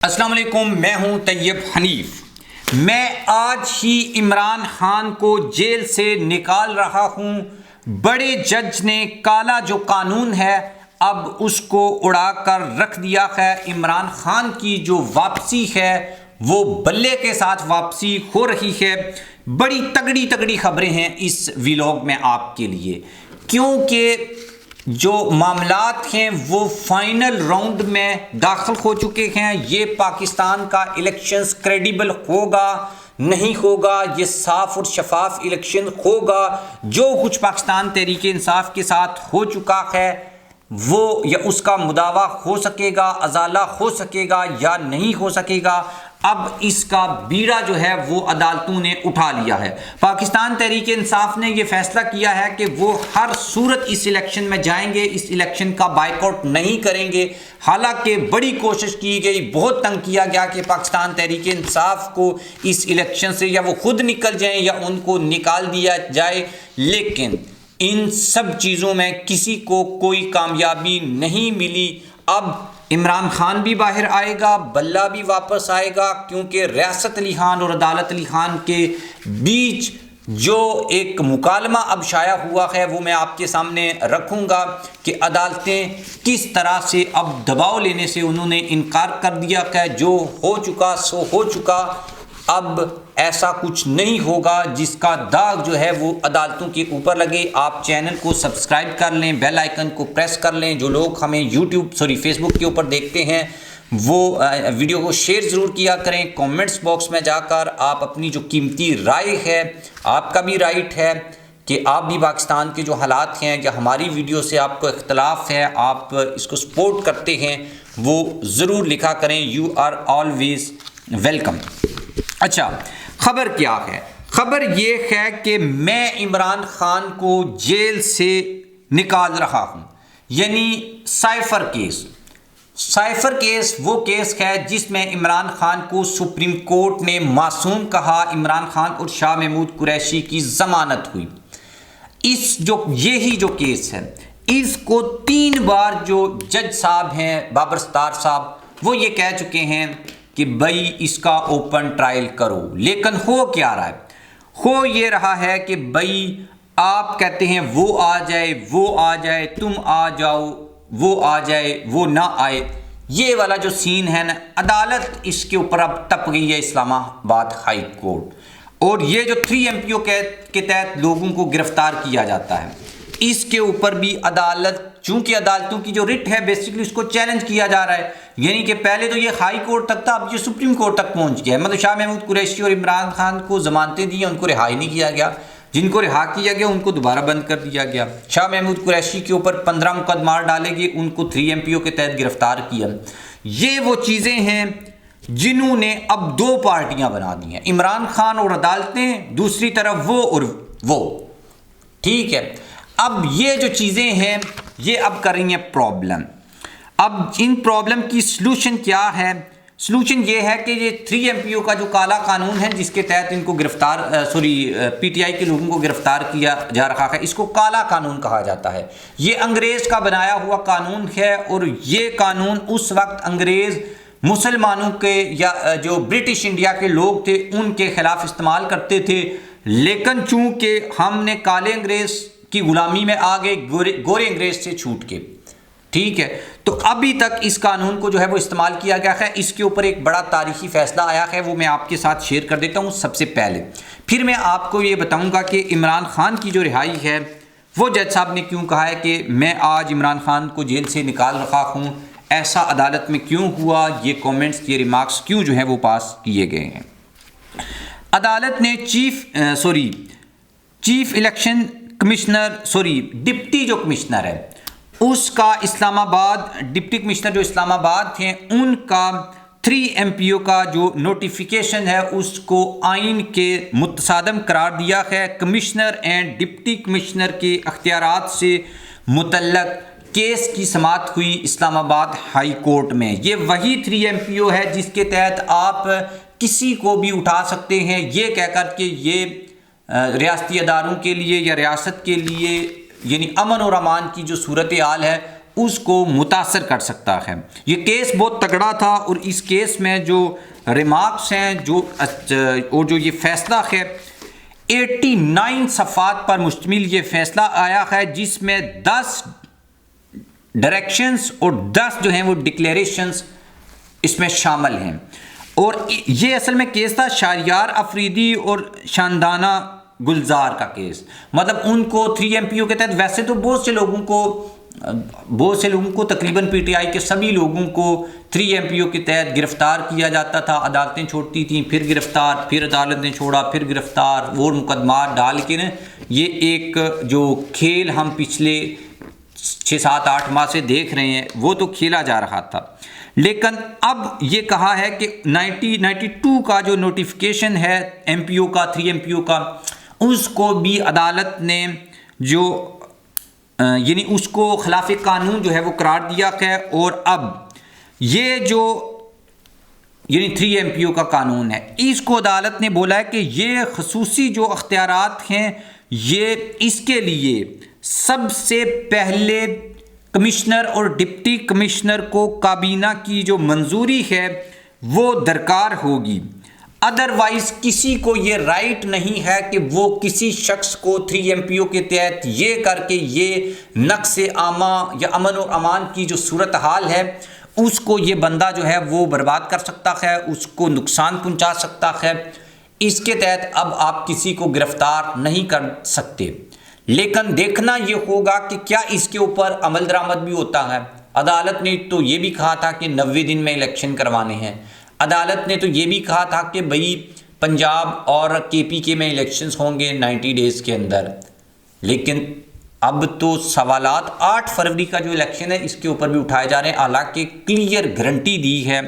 अस्सलाम वालेकुम, मैं हूं तैयब हनीफ। मैं आज ही इमरान खान को जेल से निकाल रहा हूं। बड़े जज ने काला जो कानून है अब उसको उड़ाकर रख दिया है। इमरान खान की जो वापसी है वो बल्ले के साथ वापसी हो रही है। बड़ी तगड़ी तगड़ी खबरें हैं इस व्लॉग में आपके लिए, क्योंकि जो मामलात हैं वो फाइनल राउंड में दाखिल हो चुके हैं। ये पाकिस्तान का इलेक्शंस क्रेडिबल होगा नहीं होगा, ये साफ और शफाफ इलेक्शन होगा। जो कुछ पाकिस्तान तहरीक इंसाफ के साथ हो चुका है वो या उसका मुदावा हो सकेगा, अजाला हो सकेगा या नहीं हो सकेगा। अब इसका बीड़ा जो है वो अदालतों ने उठा लिया है। पाकिस्तान तहरीक इंसाफ ने ये फैसला किया है कि वो हर सूरत इस इलेक्शन में जाएंगे, इस इलेक्शन का बायकॉट नहीं करेंगे। हालांकि बड़ी कोशिश की गई, बहुत तंग किया गया कि पाकिस्तान तहरीक इंसाफ को इस इलेक्शन से या वो खुद निकल जाएं या उनको निकाल दिया जाए, लेकिन इन सब चीज़ों में किसी को कोई कामयाबी नहीं मिली। अब इमरान खान भी बाहर आएगा, बल्ला भी वापस आएगा, क्योंकि रियासत अली खान और अदालत अली खान के बीच जो एक मुकालमा अब शाया हुआ है वो मैं आपके सामने रखूँगा कि अदालतें किस तरह से अब दबाव लेने से उन्होंने इनकार कर दिया कि जो हो चुका सो हो चुका, अब ऐसा कुछ नहीं होगा जिसका दाग जो है वो अदालतों के ऊपर लगे। आप चैनल को सब्सक्राइब कर लें, बेल आइकन को प्रेस कर लें। जो लोग हमें फेसबुक के ऊपर देखते हैं वो वीडियो को शेयर ज़रूर किया करें। कमेंट्स बॉक्स में जाकर आप अपनी जो कीमती राय है, आपका भी राइट है कि आप भी पाकिस्तान के जो हालात हैं या हमारी वीडियो से आपको इख्तलाफ है, आप इसको सपोर्ट करते हैं, वो ज़रूर लिखा करें। You are always welcome. अच्छा, खबर क्या है? खबर ये है कि मैं इमरान खान को जेल से निकाल रहा हूं, यानी साइफर केस। साइफर केस वो केस है जिसमें इमरान खान को सुप्रीम कोर्ट ने मासूम कहा। इमरान खान और शाह महमूद कुरैशी की जमानत हुई। यही जो केस है इसको 3 बार जो जज साहब हैं, बाबर सत्तार साहब, वो ये कह चुके हैं कि भाई इसका ओपन ट्रायल करो। लेकिन हो क्या रहा है? हो ये रहा है कि भाई आप कहते हैं वो आ जाए, वो आ जाए, तुम आ जाओ, वो आ जाए, वो ना आए। ये वाला जो सीन है ना, अदालत इसके ऊपर अब टप गई है, इस्लामाबाद हाई कोर्ट। और ये जो 3 MPO के तहत लोगों को गिरफ्तार किया जाता है, इसके ऊपर भी अदालत, चूंकि अदालतों की जो रिट है बेसिकली उसको चैलेंज किया जा रहा है। यानी कि पहले तो ये हाई कोर्ट तक था, अब ये सुप्रीम कोर्ट तक पहुंच गया है। मतलब शाह महमूद कुरैशी और इमरान खान को जमानतें दी, उनको रिहाई नहीं किया गया। जिनको रिहा किया गया उनको दोबारा बंद कर दिया गया। शाह महमूद कुरैशी के ऊपर 15 मुकदमा डाले गए, उनको 3 MPO के तहत गिरफ्तार किया। ये वो चीज़ें हैं जिन्होंने अब 2 पार्टियां बना दी हैं, इमरान खान और अदालतें, दूसरी तरफ वो और वो। ठीक है, अब ये जो चीज़ें हैं ये अब कर रही हैं प्रॉब्लम। अब इन प्रॉब्लम की सलूशन क्या है? सलूशन ये है कि ये 3 MPO का जो काला कानून है जिसके तहत इनको PTI के लोगों को गिरफ्तार किया जा रहा है, इसको काला कानून कहा जाता है। ये अंग्रेज़ का बनाया हुआ कानून है और ये कानून उस वक्त अंग्रेज़ मुसलमानों के या जो ब्रिटिश इंडिया के लोग थे उनके खिलाफ इस्तेमाल करते थे। लेकिन चूंकि हमने काले अंग्रेज़ की गुलामी में आ गए गोरे अंग्रेज से छूट के, ठीक है, तो अभी तक इस कानून को जो है वो इस्तेमाल किया गया है। इसके ऊपर एक बड़ा तारीखी फैसला आया है, वो मैं आपके साथ शेयर कर देता हूँ सबसे पहले। फिर मैं आपको ये बताऊँगा कि इमरान खान की जो रिहाई है वो जज साहब ने क्यों कहा है कि मैं आज इमरान खान को जेल से निकाल रहा हूँ, ऐसा अदालत में क्यों हुआ, ये कॉमेंट्स, ये रिमार्क्स क्यों जो है वो पास किए गए हैं। अदालत ने चीफ इलेक्शन कमिश्नर, डिप्टी जो कमिश्नर है उसका इस्लामाबाद, डिप्टी कमिश्नर जो इस्लामाबाद थे उनका 3 MPO का जो नोटिफिकेशन है उसको आइन के मुतसादम करार दिया है। कमिश्नर एंड डिप्टी कमिश्नर के अख्तियारात से मुतल्लक केस की समाअत हुई इस्लामाबाद हाई कोर्ट में। ये वही 3 MPO है जिसके तहत आप किसी को भी उठा सकते हैं ये कहकर के ये रियासती अदारों के लिए या रियासत के लिए, यानी अमन और अमान की जो सूरत हाल है उसको मुतासर कर सकता है। ये केस बहुत तगड़ा था और इस केस में जो रिमार्क्स हैं जो ये फैसला है 89 सफ़ात पर मुश्तमिल ये फैसला आया है, जिसमें 10 डायरेक्शंस और 10 जो हैं वो डिक्लेरेशंस इसमें शामिल हैं। और ये असल में केस था शाहरियार अफरीदी और शानदाना गुलजार का केस। मतलब उनको 3 MPO के तहत, वैसे तो बहुत से लोगों को तकरीबन पीटीआई के सभी लोगों को 3 MPO के तहत गिरफ्तार किया जाता था। अदालतें छोड़ती थी, फिर गिरफ्तार, फिर अदालत ने छोड़ा, फिर गिरफ्तार, और मुकदमा डाल के न ये एक जो खेल हम पिछले 6-7-8 माह से देख रहे हैं वो तो खेला जा रहा था। लेकिन अब ये कहा है कि 1992 का जो नोटिफिकेशन है MPO का, 3 MPO का, उसको भी अदालत ने जो यानी उसको खिलाफ कानून जो है वो करार दिया है। और अब ये जो यानी 3 MPO का कानून है, इसको अदालत ने बोला है कि ये खसूसी जो अख्तियारात हैं ये इसके लिए सबसे पहले कमिश्नर और डिप्टी कमिश्नर को काबीना की जो मंजूरी है वो दरकार होगी। अदरवाइज किसी को ये राइट नहीं है कि वो किसी शख्स को 3 MPO के तहत ये करके ये नक्शे आमा या अमन और अमान की जो सूरत हाल है उसको ये बंदा जो है वो बर्बाद कर सकता है, उसको नुकसान पहुंचा सकता है। इसके तहत अब आप किसी को गिरफ्तार नहीं कर सकते। लेकिन देखना ये होगा कि क्या इसके ऊपर अमल दरामद भी होता है। अदालत ने तो ये भी कहा था कि 90 दिन में इलेक्शन करवाने हैं। अदालत ने तो ये भी कहा था कि भाई पंजाब और KPK में इलेक्शंस होंगे 90 डेज़ के अंदर। लेकिन अब तो सवालात 8 फरवरी का जो इलेक्शन है इसके ऊपर भी उठाए जा रहे हैं। हालांकि क्लियर गारंटी दी है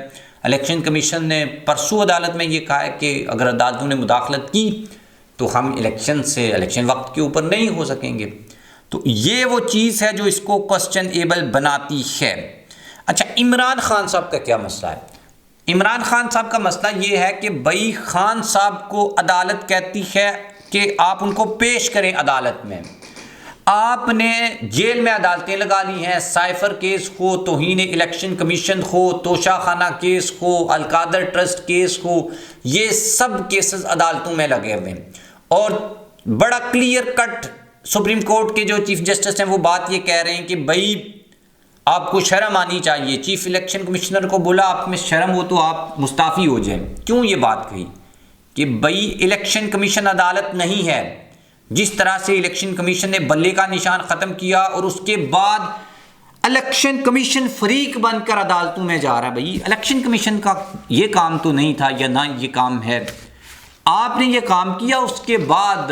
इलेक्शन कमीशन ने, परसों अदालत में ये कहा है कि अगर अदालतों ने मुदाखलत की तो हम इलेक्शन वक्त के ऊपर नहीं हो सकेंगे। तो ये वो चीज़ है जो इसको क्वेश्चनेबल बनाती है। अच्छा, इमरान खान साहब का क्या मसला है? इमरान खान साहब का मसला ये है कि भाई खान साहब को अदालत कहती है कि आप उनको पेश करें अदालत में। आपने जेल में अदालतें लगा ली हैं, साइफर केस हो, तौहीन इलेक्शन कमीशन हो, तोशाखाना केस हो, अलकादर ट्रस्ट केस हो, ये सब केसेस अदालतों में लगे हुए हैं। और बड़ा क्लियर कट सुप्रीम कोर्ट के जो चीफ जस्टिस हैं वो बात ये कह रहे हैं कि भाई आपको शर्म आनी चाहिए। चीफ इलेक्शन कमिश्नर को बोला आप में शर्म हो तो आप मुस्ताफ़ी हो जाएं। क्यों ये बात कही कि भाई इलेक्शन कमीशन अदालत नहीं है। जिस तरह से इलेक्शन कमीशन ने बल्ले का निशान ख़त्म किया और उसके बाद इलेक्शन कमीशन फरीक बनकर अदालतों में जा रहा है। भाई इलेक्शन कमीशन का ये काम तो नहीं था, या ना ये काम है। आपने ये काम किया, उसके बाद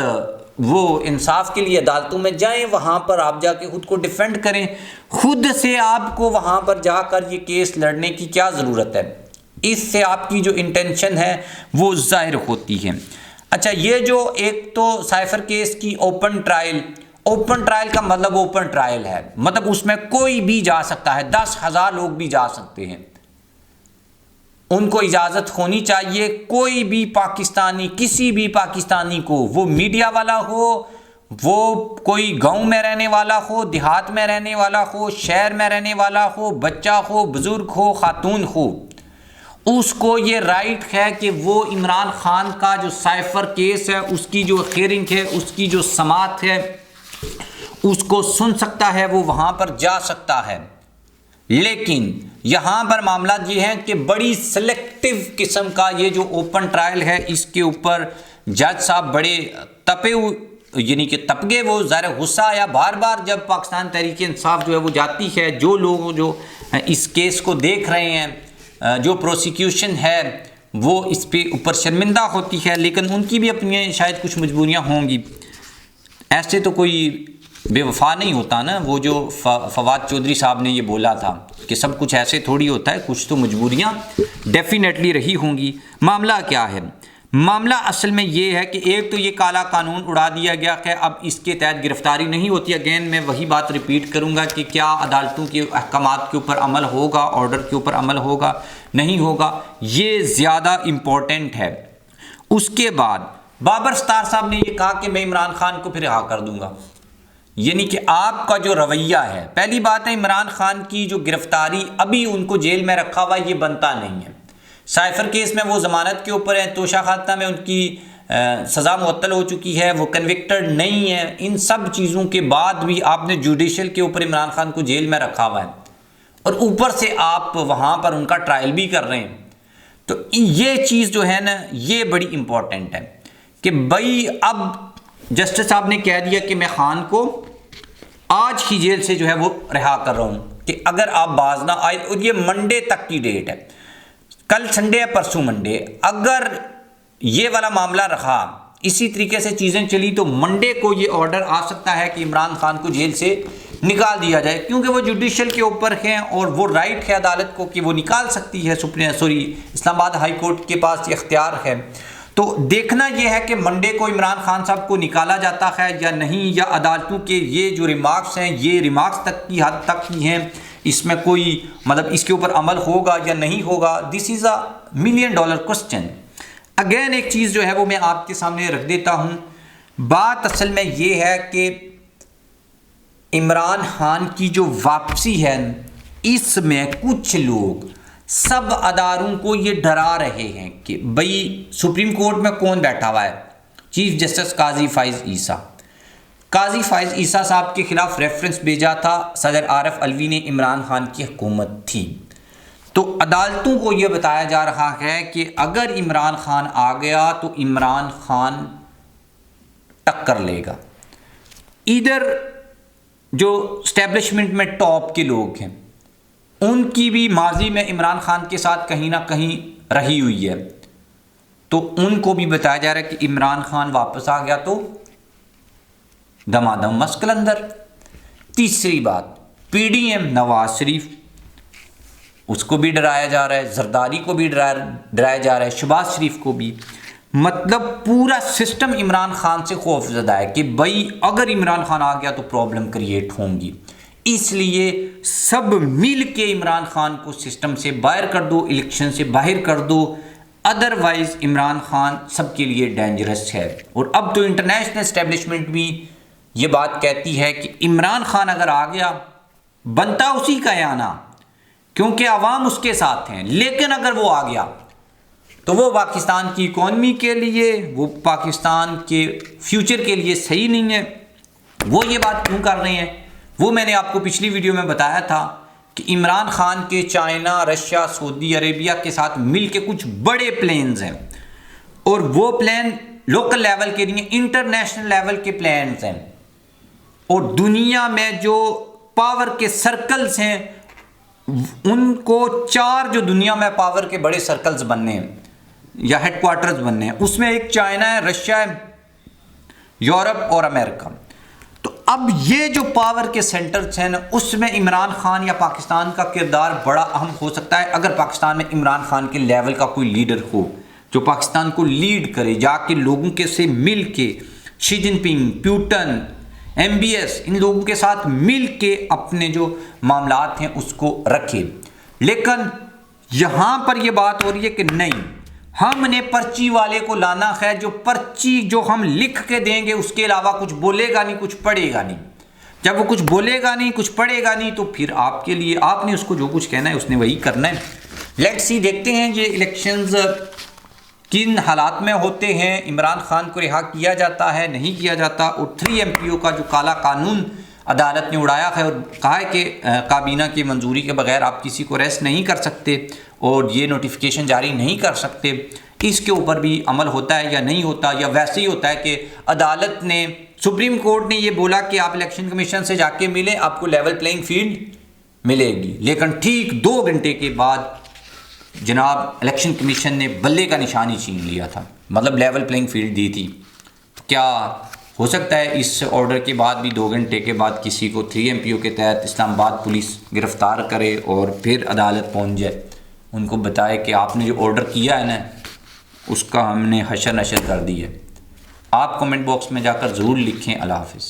वो इंसाफ के लिए अदालतों में जाएं, वहाँ पर आप जाके खुद को डिफेंड करें। खुद से आपको वहाँ पर जाकर ये केस लड़ने की क्या ज़रूरत है? इससे आपकी जो इंटेंशन है वो ज़ाहिर होती है। अच्छा, ये जो एक तो साइफर केस की ओपन ट्रायल का मतलब ओपन ट्रायल है, मतलब उसमें कोई भी जा सकता है, 10,000 लोग भी जा सकते हैं। उनको इजाज़त होनी चाहिए। कोई भी पाकिस्तानी, किसी भी पाकिस्तानी को, वो मीडिया वाला हो, वो कोई गांव में रहने वाला हो, देहात में रहने वाला हो, शहर में रहने वाला हो, बच्चा हो, बुजुर्ग हो, खातून हो, उसको ये राइट है कि वो इमरान खान का जो साइफर केस है उसकी जो हियरिंग है, उसकी जो समाअत है, उसको सुन सकता है, वो वहाँ पर जा सकता है। लेकिन यहाँ पर मामला ये है कि बड़ी सिलेक्टिव किस्म का ये जो ओपन ट्रायल है इसके ऊपर जज साहब बड़े यानी कि तपगे, वो ज़ाहिर गुस्सा आया बार बार जब पाकिस्तान तहरीक इंसाफ जो है वो जाती है। जो लोग जो इस केस को देख रहे हैं, जो प्रोसिक्यूशन है वो इस पे ऊपर शर्मिंदा होती है, लेकिन उनकी भी अपनी शायद कुछ मजबूरियाँ होंगी। ऐसे तो कोई बेवफा नहीं होता ना। वो जो फवाद चौधरी साहब ने ये बोला था कि सब कुछ ऐसे थोड़ी होता है, कुछ तो मजबूरियाँ डेफिनेटली रही होंगी। मामला क्या है? मामला असल में ये है कि एक तो ये काला कानून उड़ा दिया गया है, अब इसके तहत गिरफ्तारी नहीं होती। अगेन मैं वही बात रिपीट करूँगा कि क्या अदालतों के अहकामात के ऊपर अमल होगा, ऑर्डर के ऊपर अमल होगा, नहीं होगा, ये ज़्यादा इम्पोर्टेंट है। उसके बाद बाबर सत्तार साहब ने ये कहा कि मैं इमरान खान को फिर रिहा कर दूँगा। यानी कि आपका जो रवैया है, पहली बात है इमरान खान की जो गिरफ्तारी, अभी उनको जेल में रखा हुआ ये बनता नहीं है। साइफर केस में वो जमानत के ऊपर है, तोशा खात्मा में उनकी सज़ा मुअत्तल हो चुकी है, वो कन्विक्टेड नहीं है। इन सब चीज़ों के बाद भी आपने जुडिशल के ऊपर इमरान खान को जेल में रखा हुआ है और ऊपर से आप वहाँ पर उनका ट्रायल भी कर रहे हैं। तो ये चीज़ जो है ना, ये बड़ी इम्पॉर्टेंट है कि भाई अब जस्टिस साहब ने कह दिया कि मैं खान को आज ही जेल से जो है वो रिहा कर रहा हूँ कि अगर आप बाज ना आए, और ये मंडे तक की डेट है, कल संडे है, परसों मंडे। अगर ये वाला मामला रहा, इसी तरीके से चीज़ें चली, तो मंडे को ये ऑर्डर आ सकता है कि इमरान खान को जेल से निकाल दिया जाए, क्योंकि वो जुडिशल के ऊपर हैं और वो राइट है अदालत को कि वो निकाल सकती है। इस्लामाबाद हाई कोर्ट के पास ये इख्तियार है। तो देखना यह है कि मंडे को इमरान खान साहब को निकाला जाता है या नहीं, या अदालतों के ये जो रिमार्क्स हैं ये रिमार्क्स तक की हद तक ही हैं, इसमें कोई मतलब इसके ऊपर अमल होगा या नहीं होगा। This is a $1 million question. Again एक चीज़ जो है वो मैं आपके सामने रख देता हूँ। बात असल में ये है कि इमरान खान की जो वापसी है, इसमें कुछ लोग सब अदारों को ये डरा रहे हैं कि भाई सुप्रीम कोर्ट में कौन बैठा हुआ है, चीफ जस्टिस काजी फाइज ईसा। काजी फाइज ईसा साहब के खिलाफ रेफरेंस भेजा था सदर आरिफ अलवी ने, इमरान खान की हुकूमत थी। तो अदालतों को यह बताया जा रहा है कि अगर इमरान खान आ गया तो इमरान खान टक्कर लेगा। इधर जो स्टैब्लिशमेंट में टॉप के लोग हैं उनकी भी माजी में इमरान खान के साथ कहीं ना कहीं रही हुई है, तो उनको भी बताया जा रहा है कि इमरान खान वापस आ गया तो दमादम मस्कल अंदर। तीसरी बात, पीडीएम नवाज शरीफ, उसको भी डराया जा रहा है, जरदारी को भी डराया जा रहा है, शहबाज शरीफ को भी। मतलब पूरा सिस्टम इमरान खान से खौफजदा है कि भाई अगर इमरान खान आ गया तो प्रॉब्लम क्रिएट होंगी, इसलिए सब मिल के इमरान खान को सिस्टम से बाहर कर दो, इलेक्शन से बाहर कर दो, अदरवाइज इमरान खान सबके लिए डेंजरस है। और अब तो इंटरनेशनल एस्टेब्लिशमेंट भी ये बात कहती है कि इमरान खान अगर आ गया बनता उसी का है आना, क्योंकि अवाम उसके साथ हैं, लेकिन अगर वो आ गया तो वो पाकिस्तान की इकॉनमी के लिए, वो पाकिस्तान के फ्यूचर के लिए सही नहीं है। वो ये बात क्यों कर रहे हैं, वो मैंने आपको पिछली वीडियो में बताया था कि इमरान खान के चाइना, रशिया, सऊदी अरेबिया के साथ मिलके कुछ बड़े प्लान्स हैं, और वो प्लान लोकल लेवल के नहीं, इंटरनेशनल लेवल के प्लान्स हैं। और दुनिया में जो पावर के सर्कल्स हैं, उनको 4 जो दुनिया में पावर के बड़े सर्कल्स बनने हैं या हेडक्वार्टर्स बनने हैं, उसमें एक चाइना है, रशिया है, यूरोप और अमेरिका। तो अब ये जो पावर के सेंटर्स हैं ना, उसमें इमरान खान या पाकिस्तान का किरदार बड़ा अहम हो सकता है। अगर पाकिस्तान में इमरान खान के लेवल का कोई लीडर हो जो पाकिस्तान को लीड करे, जाके लोगों के से मिल के, शी जिनपिंग, प्यूटन, MBS, इन लोगों के साथ मिल के अपने जो मामलात हैं उसको रखे। लेकिन यहाँ पर यह बात हो रही है कि नहीं, हमने पर्ची वाले को लाना है, जो पर्ची जो हम लिख के देंगे उसके अलावा कुछ बोलेगा नहीं, कुछ पढ़ेगा नहीं। जब वो कुछ बोलेगा नहीं, कुछ पढ़ेगा नहीं, तो फिर आपके लिए, आपने उसको जो कुछ कहना है उसने वही करना है। लेट्स सी, देखते हैं ये इलेक्शंस किन हालात में होते हैं, इमरान खान को रिहा किया जाता है, नहीं किया जाता। और 3 MPO का जो काला कानून अदालत ने उड़ाया है और कहा है कि काबीना की मंजूरी के बगैर आप किसी को अरेस्ट नहीं कर सकते और ये नोटिफिकेशन जारी नहीं कर सकते, इसके ऊपर भी अमल होता है या नहीं होता। या वैसे ही होता है कि अदालत ने, सुप्रीम कोर्ट ने ये बोला कि आप इलेक्शन कमीशन से जाके मिलें, आपको लेवल प्लेइंग फील्ड मिलेगी, लेकिन ठीक 2 घंटे के बाद जनाब इलेक्शन कमीशन ने बल्ले का निशान ही छीन लिया था, मतलब लेवल प्लेइंग फील्ड दी थी। क्या हो सकता है इस ऑर्डर के बाद भी 2 घंटे के बाद किसी को 3 MPO के तहत इस्लामाबाद पुलिस गिरफ्तार करे और फिर अदालत पहुंच जाए, उनको बताए कि आपने जो ऑर्डर किया है ना उसका हमने हशर नशर कर दी है। आप कमेंट बॉक्स में जाकर ज़रूर लिखें। अल्लाह हाफ़िज़।